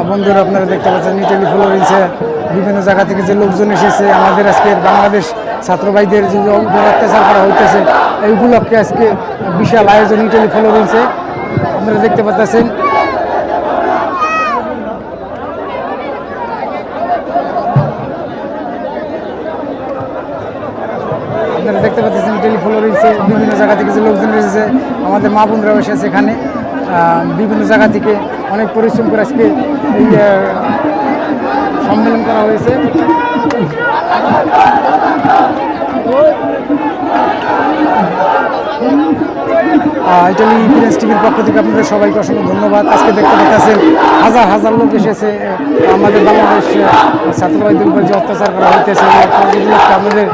বন্ধুরা আপনারা দেখতে পাচ্ছেন ইটালি ফ্লোরেন্সে বিভিন্ন জায়গা থেকে যে লোকজন এসেছে আমাদের আজকের বাংলাদেশ ছাত্র ভাইদের যে উপর অত্যাচার করা হইতেছে এই উপলক্ষে আজকে বিশাল আয়োজন ইটালি ফ্লোরেন্সে আপনারা দেখতে পাচ্ছেন। আপনারা দেখতে পাচ্ছেন ইটালি ফ্লোরেন্সে বিভিন্ন জায়গা থেকে যে লোকজন এসেছে আমাদের মা বোনরাও এসেছে এখানে বিভিন্ন জায়গা থেকে অনেক পরিশ্রম করে আজকে এই সম্মেলন করা হয়েছে। ইটালি প্রেস টিভির পক্ষ থেকে আপনাদের সবাইকে অসংখ্য ধন্যবাদ। আজকে দেখতে পাচ্ছেন হাজার হাজার লোক এসেছে আমাদের বাংলাদেশ ছাত্রবাহীদের উপর যে অত্যাচার করা হইতেছে আমাদের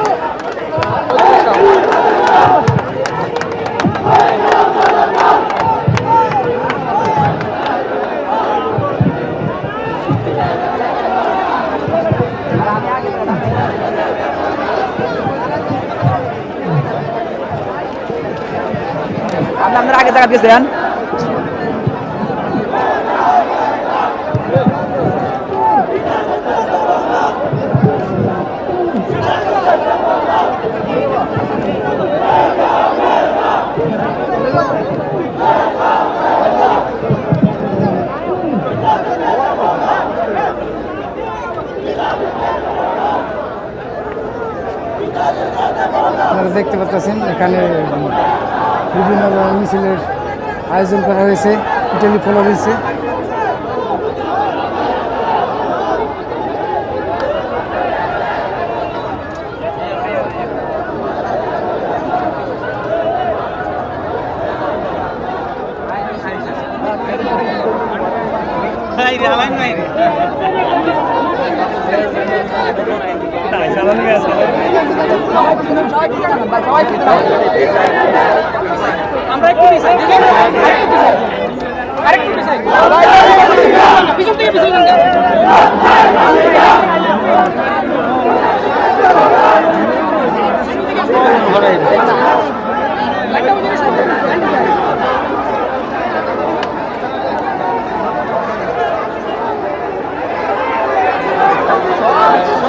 আপনারা আগে জায়গা দিয়েছেন আপনারা দেখতে পাচ্ছেন এখানে বিভিন্ন মিছিলের আয়োজন করা হয়েছে ইটালি ফ্লোরেন্সে। আমরা একটু আরেকটু পিছন থেকে পিছন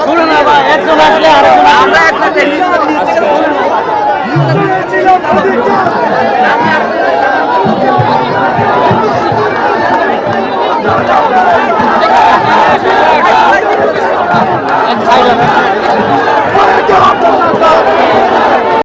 শুনুন না ভাই একজন আসলে আরেকজন আমরা একসাথে এক সাইড